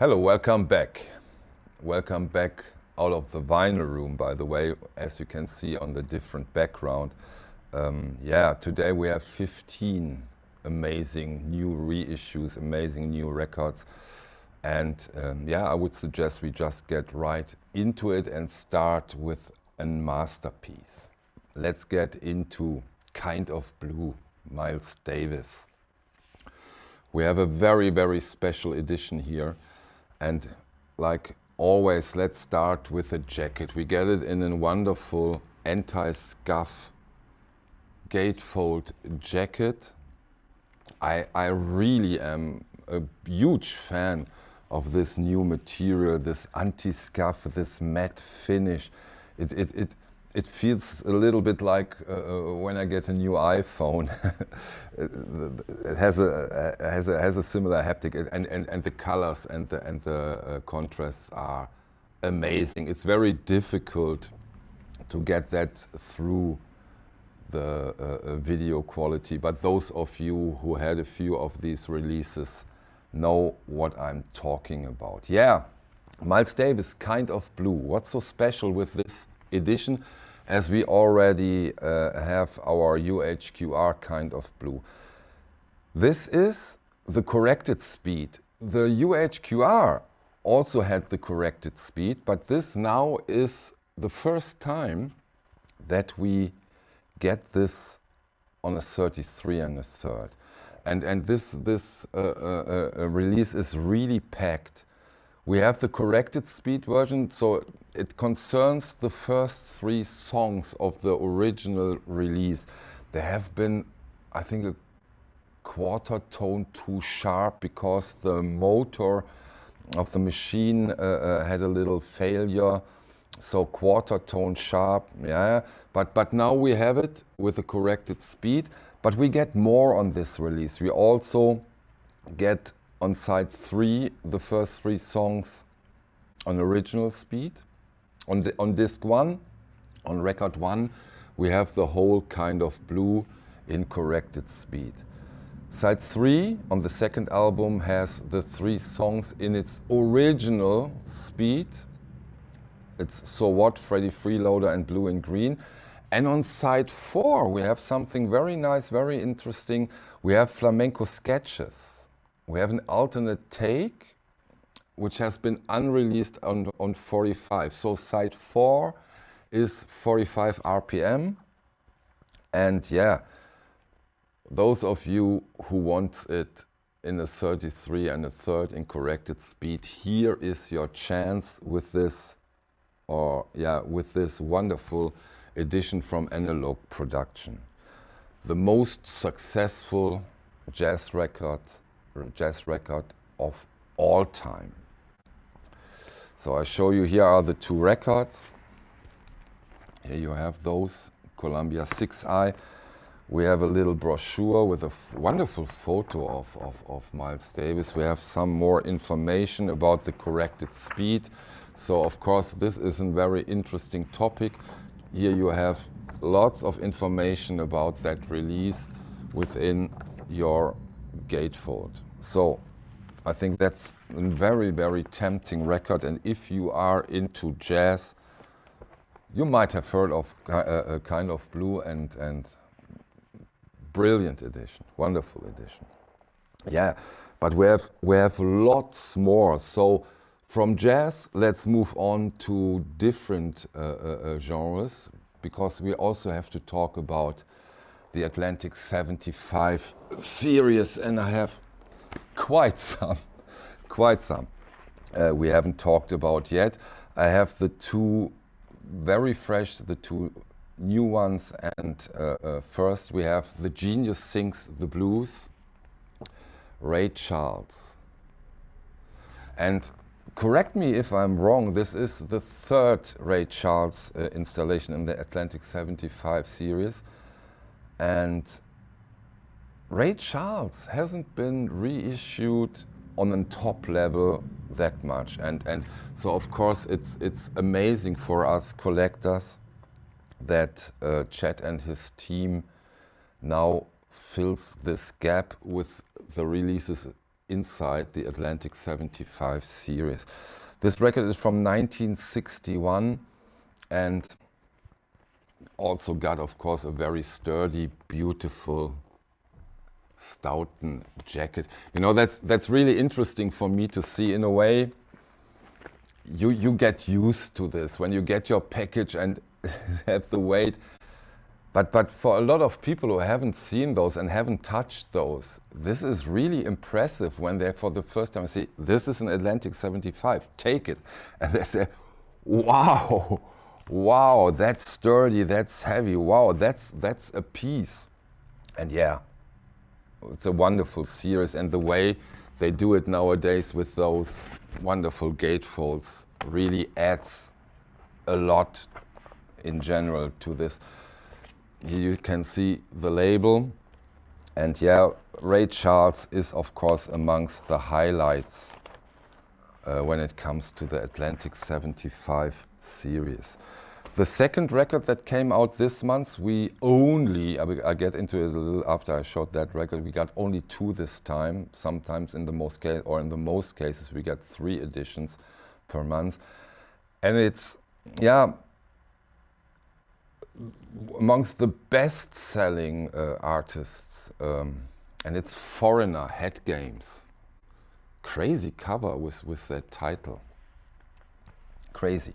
Hello, welcome back. Welcome back out of the vinyl room, by the way, as you can see on the different background. Today we have 15 amazing new reissues, amazing new records. And I would suggest we just get right into it and start with a masterpiece. Let's get into Kind of Blue, Miles Davis. We have a very, very special edition here. And like always, let's start with the jacket. We get it in a wonderful anti-scuff gatefold jacket. I really am a huge fan of this new material, this anti-scuff, this matte finish. It feels a little bit like when I get a new iPhone. It has a similar haptic, and the colors and the contrasts are amazing. It's very difficult to get that through the video quality, but those of you who had a few of these releases know what I'm talking about. Yeah, Miles Davis, Kind of Blue. What's so special with this edition? As we already have our UHQR Kind of Blue. This is the corrected speed. The UHQR also had the corrected speed, but this now is the first time that we get this on a 33 and a third. And this release is really packed. We have the corrected speed version, so it concerns the first 3 songs of the original release. There have been, I think, a quarter tone too sharp because the motor of the machine had a little failure. So quarter tone sharp, yeah. But now we have it with the corrected speed, but we get more on this release. We also get on side 3, the first 3 songs on original speed. On disc 1, on record 1, we have the whole Kind of Blue in corrected speed. Side 3 on the second album has the 3 songs in its original speed. It's So What, Freddie Freeloader and Blue and Green. And on side 4 we have something very nice, very interesting. We have flamenco sketches. We have an alternate take, which has been unreleased on 45. So side 4 is 45 RPM. And yeah, those of you who want it in a 33 and a third in corrected speed, here is your chance with this, with this wonderful edition from Analog Production. The most successful jazz record of all time. So I show you, here are the 2 records. Here you have those, Columbia 6i. We have a little brochure with a wonderful photo of Miles Davis. We have some more information about the corrected speed. So of course this is a very interesting topic. Here you have lots of information about that release within your gatefold. So I think that's a very, very tempting record, and if you are into jazz, you might have heard of a Kind of Blue, and brilliant edition, wonderful edition. Yeah, but we have lots more. So from jazz, let's move on to different genres, because we also have to talk about the Atlantic 75 series, and I have quite some. We haven't talked about yet. I have the 2 very fresh, the 2 new ones, and first we have The Genius Sings the Blues, Ray Charles. And correct me if I'm wrong, this is the 3rd Ray Charles installation in the Atlantic 75 series. And Ray Charles hasn't been reissued on a top level that much. And so of course it's amazing for us collectors that Chet and his team now fills this gap with the releases inside the Atlantic 75 series. This record is from 1961 and also got, of course, a very sturdy, beautiful Stoughton jacket. You know, that's really interesting for me to see. In a way, you get used to this when you get your package and have the weight. But for a lot of people who haven't seen those and haven't touched those, this is really impressive when they, for the first time, see, this is an Atlantic 75, take it. And they say, wow, wow, that's sturdy, that's heavy, wow, that's a piece. And yeah, it's a wonderful series, and the way they do it nowadays with those wonderful gatefolds really adds a lot in general to this. Here you can see the label, and yeah, Ray Charles is of course amongst the highlights when it comes to the Atlantic 75 series. The second record that came out this month, we only, I get into it a little after I showed that record, we got only 2 this time. Sometimes in the most cases we got 3 editions per month. And it's, yeah, amongst the best-selling artists, and it's Foreigner, Head Games. Crazy cover with that title. Crazy.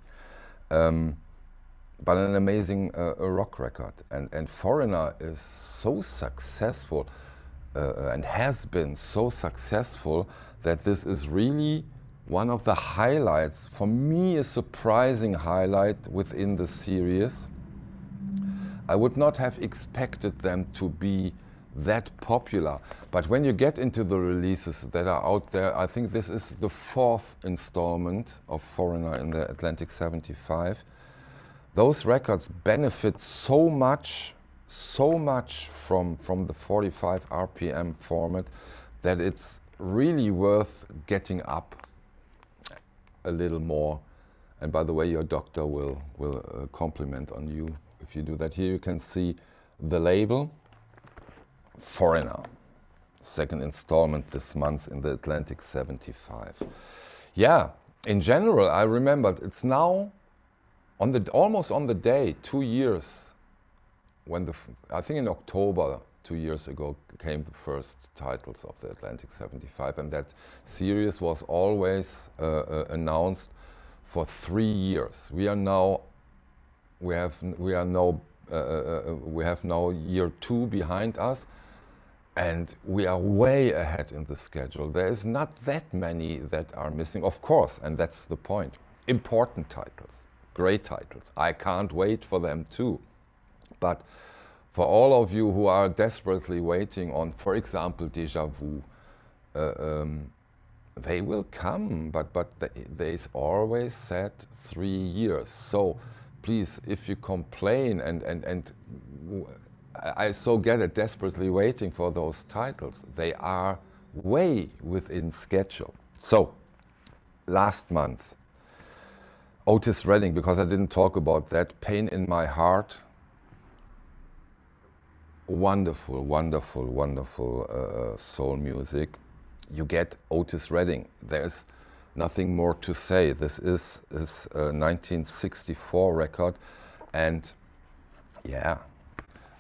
But an amazing rock record. And Foreigner is so successful and has been so successful that this is really one of the highlights, for me a surprising highlight within the series. I would not have expected them to be that popular, but when you get into the releases that are out there, I think this is the 4th installment of Foreigner in the Atlantic 75. Those records benefit so much from the 45 RPM format that it's really worth getting up a little more. And by the way, your doctor will compliment on you if you do that. Here you can see the label, Foreigner, 2nd installment this month in the Atlantic 75. Yeah, in general, I remembered it's now almost on the day, 2 years, when I think in October 2 years ago came the first titles of the Atlantic 75, and that series was always announced for 3 years. We have now year 2 behind us, and we are way ahead in the schedule. There is not that many that are missing, of course, and that's the point. Important titles, great titles. I can't wait for them too. But for all of you who are desperately waiting on, for example, Déjà Vu, they will come, but there's always set 3 years. So please, if you complain and I so get it, desperately waiting for those titles, they are way within schedule. So last month, Otis Redding, because I didn't talk about that, Pain in My Heart. Wonderful, wonderful, wonderful soul music. You get Otis Redding. There's nothing more to say. This is his 1964 record, and yeah,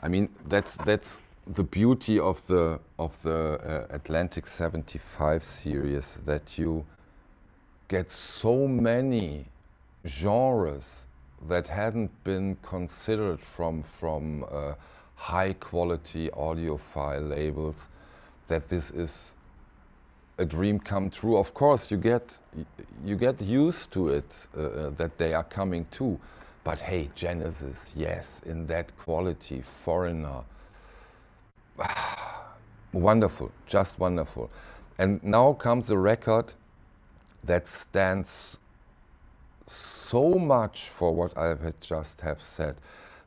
I mean that's the beauty of the Atlantic 75 series, that you get so many genres that hadn't been considered from high quality audiophile labels, that this is a dream come true. Of course, you get used to it, that they are coming too. But hey, Genesis, yes, in that quality, Foreigner, wonderful, just wonderful. And now comes a record that stands so much for what I just have said,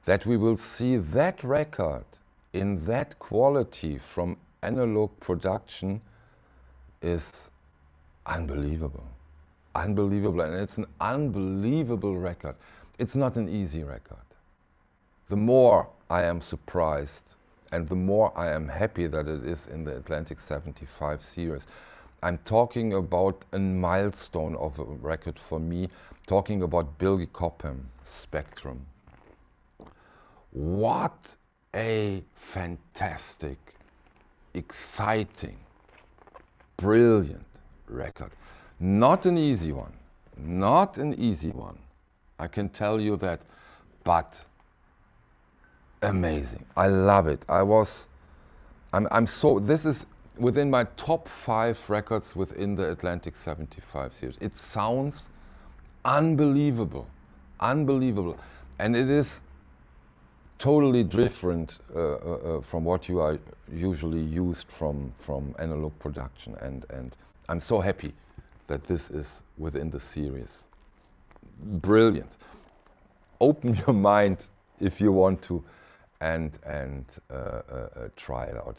that we will see that record in that quality from analog production is unbelievable. Unbelievable, and it's an unbelievable record. It's not an easy record. The more I am surprised and the more I am happy that it is in the Atlantic 75 series. I'm talking about a milestone of a record for me, talking about Billy Cobham, Spectrum. What a fantastic, exciting, brilliant record. Not an easy one, not an easy one, I can tell you that, but amazing. I love it. I'm so, this is within my top 5 records within the Atlantic 75 series. It sounds unbelievable, unbelievable. And it is totally different from what you are usually used from analog production. And I'm so happy that this is within the series. Brilliant. Open your mind if you want to and try it out.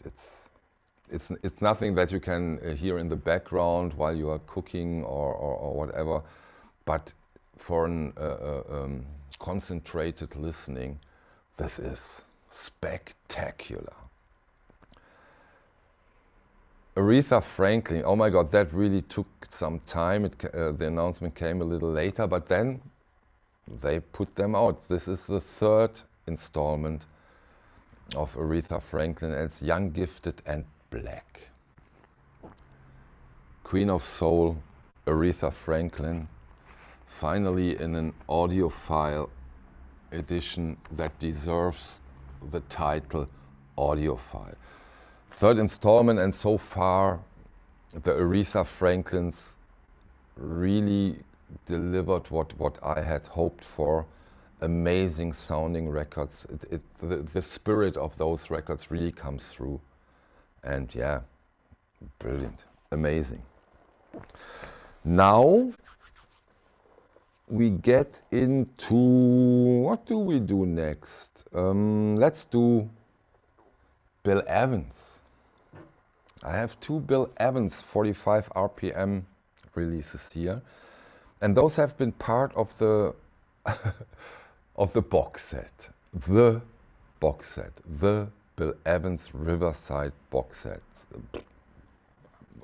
It's nothing that you can hear in the background while you are cooking or whatever, but for an concentrated listening, this is spectacular. Aretha Franklin, oh my God, that really took some time. The announcement came a little later, but then they put them out. This is the 3rd installment of Aretha Franklin, and it's Young, Gifted and Black. Queen of Soul, Aretha Franklin, finally in an audiophile edition that deserves the title Audiophile. 3rd installment, and so far the Aretha Franklins really delivered what I had hoped for. Amazing sounding records. The spirit of those records really comes through. And yeah, brilliant, amazing. Now we get into, what do we do next? Let's do Bill Evans. I have 2 Bill Evans 45 RPM releases here, and those have been part of the of the box set. The box set, the Bill Evans Riverside box set.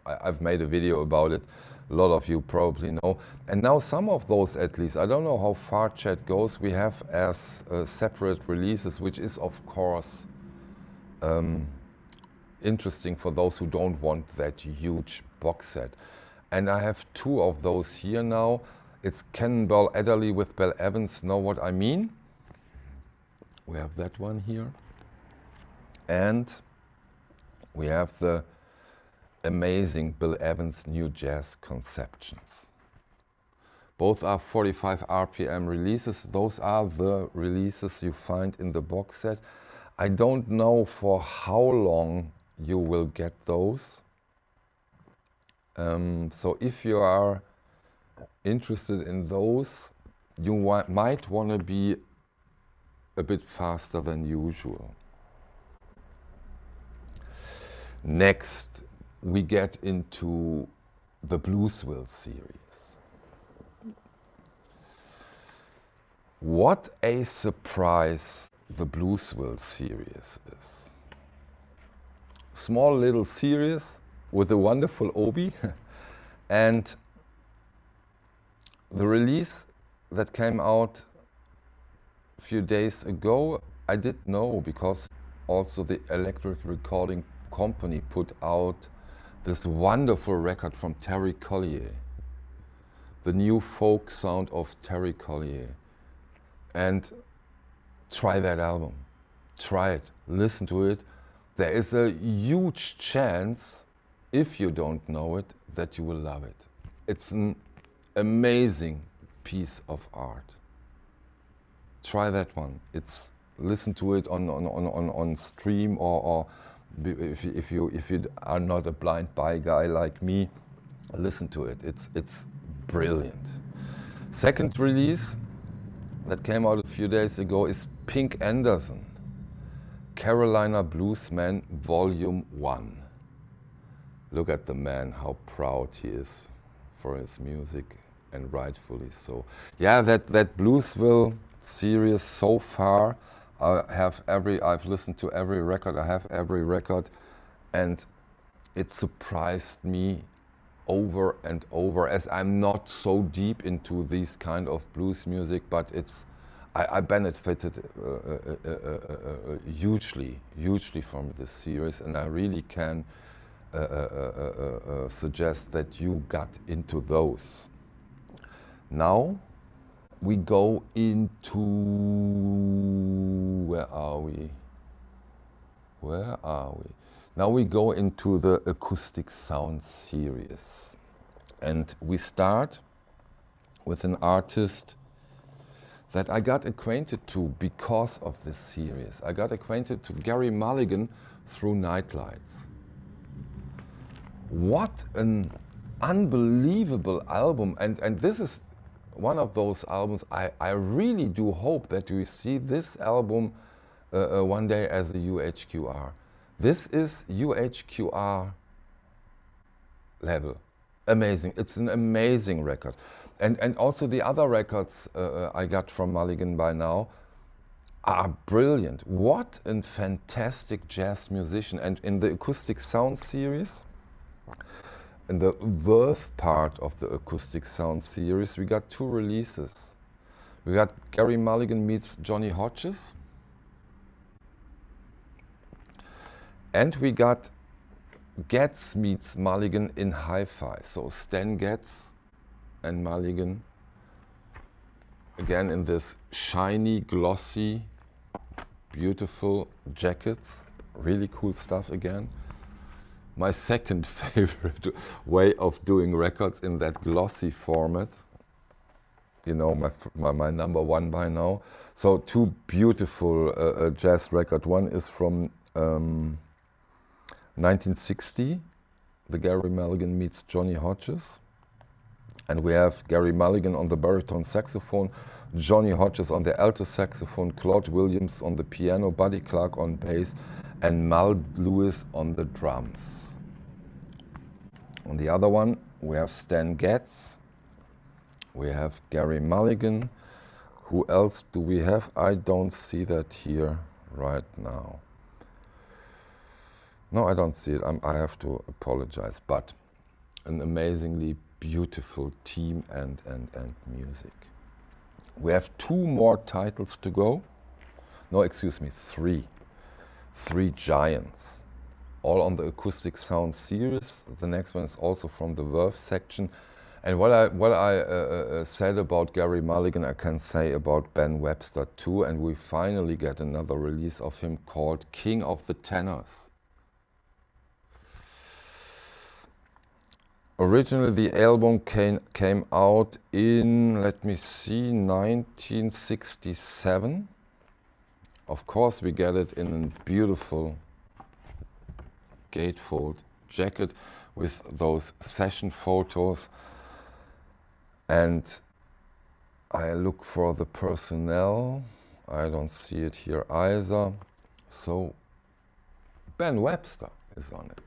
I've made a video about it. A lot of you probably know. And now some of those, at least, I don't know how far chat goes, we have as separate releases, which is of course interesting for those who don't want that huge box set. And I have 2 of those here now. It's Cannonball Adderley with Bill Evans, know what I mean? We have that one here. And we have the amazing Bill Evans New Jazz Conceptions. Both are 45 RPM releases. Those are the releases you find in the box set. I don't know for how long you will get those. So if you are interested in those, you might want to be a bit faster than usual. Next, we get into the Bluesville series. What a surprise the Bluesville series is. Small little series with a wonderful obi and the release that came out a few days ago, I didn't know, because also the Electric Recording Company put out this wonderful record from Terry Callier, the new folk sound of Terry Callier. And try that album, try it, listen to it. There is a huge chance, if you don't know it, that you will love it. It's an amazing piece of art. Try that one. Listen to it on stream, or if you are not a blind buy guy like me, listen to it. It's brilliant. Second release that came out a few days ago is Pink Anderson, Carolina Bluesman Volume 1. Look at the man, how proud he is for his music, and rightfully so. Yeah, that Bluesville series so far, I've listened to every record, I have every record, and it surprised me over and over, as I'm not so deep into this kind of blues music, but I benefited hugely from this series, and I really can suggest that you got into those. Now we go into, where are we? Now we go into the Acoustic Sound series, and we start with an artist that I got acquainted to because of this series. I got acquainted to Gerry Mulligan through Nightlights. What an unbelievable album, and this is one of those albums I really do hope that we see this album one day as a UHQR. This is UHQR level. Amazing. It's an amazing record. And also the other records I got from Mulligan by now are brilliant. What a fantastic jazz musician. And in the Acoustic Sound series, in the Verve part of the Acoustic Sound series, we got two releases. We got Gerry Mulligan meets Johnny Hodges, and we got Getz meets Mulligan in hi-fi. So Stan Getz and Mulligan, again in this shiny, glossy, beautiful jackets. Really cool stuff again. My second favorite way of doing records in that glossy format. You know, my number one by now. So two beautiful jazz records. One is from 1960, the Gerry Mulligan meets Johnny Hodges. And we have Gerry Mulligan on the baritone saxophone, Johnny Hodges on the alto saxophone, Claude Williams on the piano, Buddy Clark on bass, and Mal Lewis on the drums. On the other one, we have Stan Getz, we have Gerry Mulligan. Who else do we have? I don't see that here right now. No, I don't see it. I have to apologize, but an amazingly beautiful team and music. We have two more titles to go. No, excuse me, three. Three giants, all on the Acoustic Sound series. The next one is also from the Verve section. And what I said about Gerry Mulligan, I can say about Ben Webster too. And we finally get another release of him called King of the Tenors. Originally, the album came out in, let me see, 1967. Of course, we get it in a beautiful gatefold jacket with those session photos. And I look for the personnel. I don't see it here either. So Ben Webster is on it.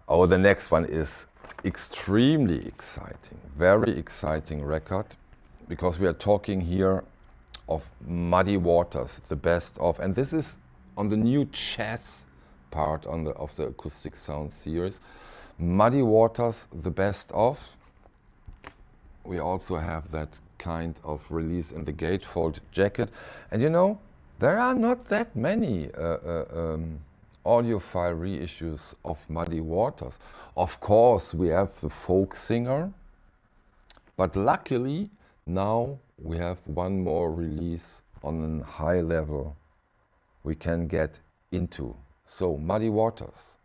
Oh, the next one is extremely exciting, very exciting record, because we are talking here of Muddy Waters, the best of, and this is on the new chess part of the Acoustic Sound series. Muddy Waters, the best of. We also have that kind of release in the gatefold jacket, and you know, there are not that many audiophile reissues of Muddy Waters. Of course, we have the folk singer, but luckily now we have one more release on a high level we can get into. So Muddy Waters,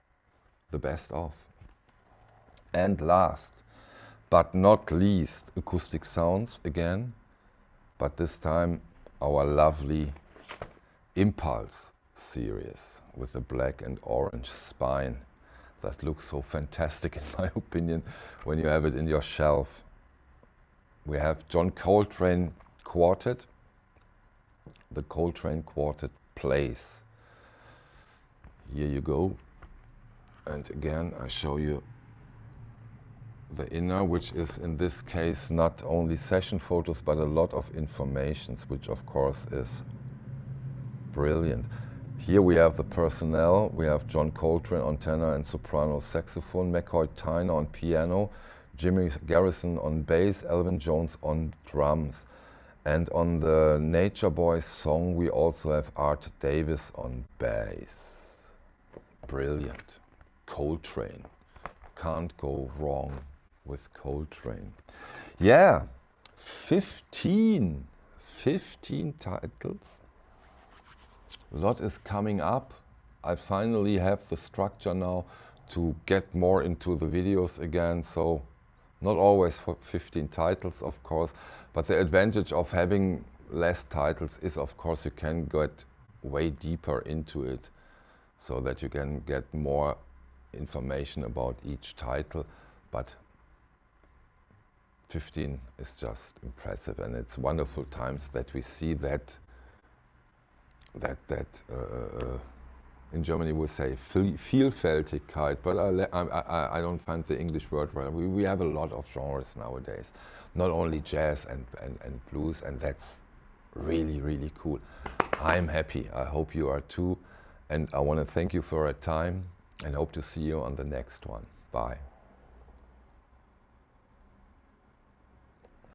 the best of. And last but not least, Acoustic Sounds again, but this time our lovely Impulse series with the black and orange spine that looks so fantastic in my opinion when you have it in your shelf. We have John Coltrane Quartet. The Coltrane Quartet plays. Here you go. And again, I show you the inner, which is in this case not only session photos but a lot of informations, which of course is brilliant. Here we have the personnel. We have John Coltrane on tenor and soprano saxophone, McCoy Tyner on piano, Jimmy Garrison on bass, Elvin Jones on drums. And on the Nature Boys song we also have Art Davis on bass. Brilliant. Coltrane. Can't go wrong with Coltrane. Yeah, 15 titles. A lot is coming up. I finally have the structure now to get more into the videos again, so not always for 15 titles, of course, but the advantage of having less titles is, of course, you can get way deeper into it so that you can get more information about each title, but 15 is just impressive, and it's wonderful times that we see that in Germany we say Vielfältigkeit, but I don't find the English word right. We have a lot of genres nowadays, not only jazz and blues, and that's really, really cool. I'm happy, I hope you are too, and I want to thank you for your time and hope to see you on the next one. Bye.